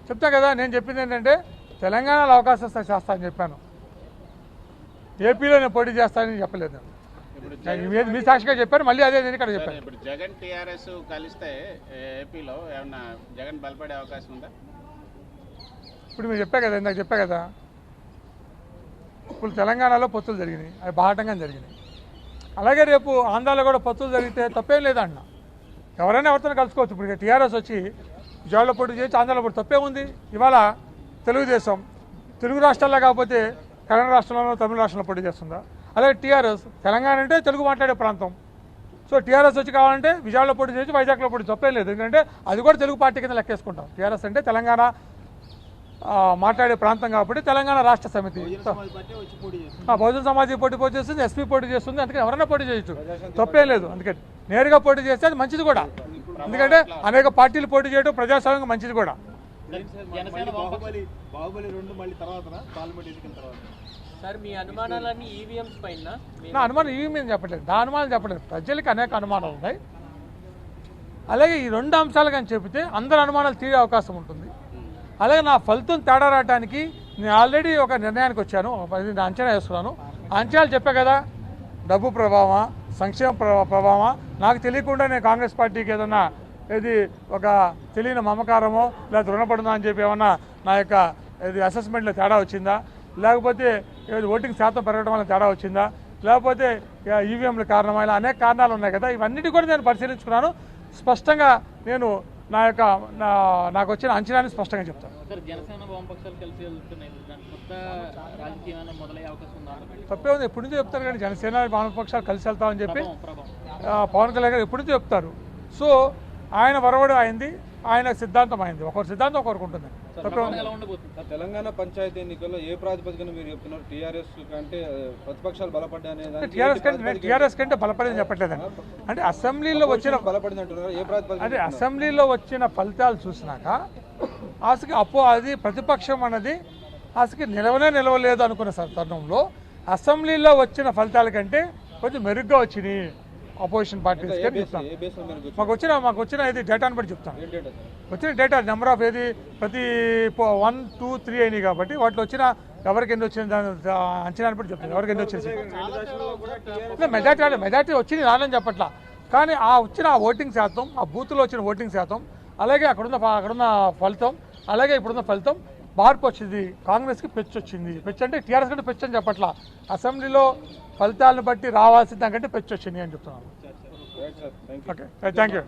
చెప్తా కదా, నేను చెప్పింది ఏంటంటే తెలంగాణలో అవకాశం చేస్తా అని చెప్పాను. ఏపీలో నేను పోటీ చేస్తానని చెప్పలేదు. మీ సాక్షిగా చెప్పాను, మళ్ళీ అదే నేను ఇక్కడ చెప్పాను. ఇప్పుడు జగన్ టీఆర్ఎస్ కలిస్తే ఏపీలో ఏమన్నా జగన్ బలపడే అవకాశం ఉందా? ఇప్పుడు మీరు చెప్పా కదా, ఇందాక చెప్పా కదా, ఇప్పుడు తెలంగాణలో పొత్తులు జరిగినాయి, అవి బాహటంగా జరిగినాయి. అలాగే రేపు ఆంధ్రాలో కూడా పొత్తులు జరిగితే తప్పేం లేదన్న, ఎవరైనా ఎవరితో కలుసుకోవచ్చు. ఇప్పుడు టీఆర్ఎస్ వచ్చి విజయవాడలో పోటీ చేయొచ్చు, ఆంధ్రాలో పోటీ, తప్పే ఉంది. ఇవాళ తెలుగుదేశం తెలుగు రాష్ట్రాల్లో కాకపోతే కన్నడ రాష్ట్రంలో తమిళ రాష్ట్రంలో పోటీ చేస్తుందా? అలాగే టీఆర్ఎస్ తెలంగాణ అంటే తెలుగు మాట్లాడే ప్రాంతం. సో టీఆర్ఎస్ వచ్చి కావాలంటే విజయవాడలో పోటీ చేయొచ్చు, వైజాగ్లో పోటీ, తప్పేం లేదు. ఎందుకంటే అది కూడా తెలుగు పార్టీ కింద లెక్కేసుకుంటాం. టీఆర్ఎస్ అంటే తెలంగాణ మాట్లాడే ప్రాంతం కాబట్టి తెలంగాణ రాష్ట్ర సమితి, బహుజన సమాజం పోటీ చేస్తుంది, ఎస్పీ పోటీ చేస్తుంది. అందుకని ఎవరైనా పోటీ చేయొచ్చు, తప్పేం లేదు. అందుకని నేరుగా పోటీ చేస్తే అది మంచిది కూడా, ఎందుకంటే అనేక పార్టీలు పోటీ చేయడం ప్రజాస్వామ్యం మంచిది కూడా. నా అనుమానం ఈవీఎం చెప్పట్లేదు, నా అనుమానం చెప్పలేదు. ప్రజలకి అనేక అనుమానాలు ఉన్నాయి. అలాగే ఈ రెండు అంశాలు కానీ చెబితే అందరి అనుమానాలు తీరే అవకాశం ఉంటుంది. అలాగే నా ఫలితం తేడా రావడానికి నేను ఆల్రెడీ ఒక నిర్ణయానికి వచ్చాను, అంచనా వేస్తున్నాను. అంచనాలు చెప్పా కదా, డబ్బు ప్రభావమా, సంక్షేమ ప్రభావమా, నాకు తెలియకుండా నేను కాంగ్రెస్ పార్టీకి ఏదన్నా ఇది ఒక తెలియని మమకారమో లేదా రుణపడుతుందా అని చెప్పి ఏమన్నా నా యొక్క ఇది అసెస్మెంట్లో తేడా వచ్చిందా, లేకపోతే ఓటింగ్ శాతం పెరగడం వల్ల తేడా వచ్చిందా, లేకపోతే ఈవీఎంల కారణమా, ఇలా అనేక కారణాలు ఉన్నాయి కదా. ఇవన్నిటి కూడా నేను పరిశీలించుకున్నాను. స్పష్టంగా నేను నాకు వచ్చిన అంచనాన్ని స్పష్టంగా చెప్తాను. తప్పే ఉంది, ఎప్పటి నుంచో చెప్తారు కానీ జనసేన వామపక్షాలు కలిసి వెళ్తామని చెప్పి పవన్ కళ్యాణ్ గారు ఎప్పటి నుంచో చెప్తారు. సో ఆయన వరవడు అయింది, ఆయన సిద్ధాంతం అయింది, ఒకరి సిద్ధాంతం ఒకరికి ఉంటుంది. తెలంగాణ పంచాయతీ ఎన్నికల్లో ఏ ప్రాతిపదికన మీరు చెప్తున్నారు టీఆర్ఎస్ కంటే ప్రతిపక్షాలు బలపడ్డాయి? టీఆర్ఎస్ కంటే బలపడింది చెప్పట్లేదండి. అంటే అసెంబ్లీలో వచ్చిన బలపడింది అంటున్నారు, ఏ ప్రాతిపదిక? అంటే అసెంబ్లీలో వచ్చిన ఫలితాలు చూసినాక ఆశకి అది ప్రతిపక్షం అన్నది ఆశకి నిలవలేదు అనుకున్న తరుణంలో అసెంబ్లీలో వచ్చిన ఫలితాల కంటే కొంచెం మెరుగ్గా వచ్చినాయి అపోజిషన్ పార్టీస్. మాకు వచ్చిన ఇది డేటాను బట్టి చెప్తాను. వచ్చిన డేటా నెంబర్ ఆఫ్ ఏది ప్రతి 1, 2, 3 అయినాయి కాబట్టి వాటిలో వచ్చిన ఎవరికి ఎన్ని వచ్చింది దాని అంచనాన్ని బట్టి చెప్తాను. ఎవరికి ఎన్ని వచ్చేసి మెజార్టీ వచ్చింది రానని చెప్పట్లా, కానీ ఆ వచ్చిన ఓటింగ్ శాతం, ఆ బూత్లో వచ్చిన ఓటింగ్ శాతం, అలాగే అక్కడున్న ఫలితం, అలాగే ఇప్పుడున్న ఫలితం మార్పు వచ్చింది. కాంగ్రెస్కి పెచ్చు వచ్చింది. పెచ్చు అంటే టీఆర్ఎస్ కంటే పెచ్చు అని చెప్పట్లా, అసెంబ్లీలో ఫలితాలను బట్టి రావాల్సింది దానికంటే పెచ్చు వచ్చింది అని చెప్తున్నాను. Okay, thank you.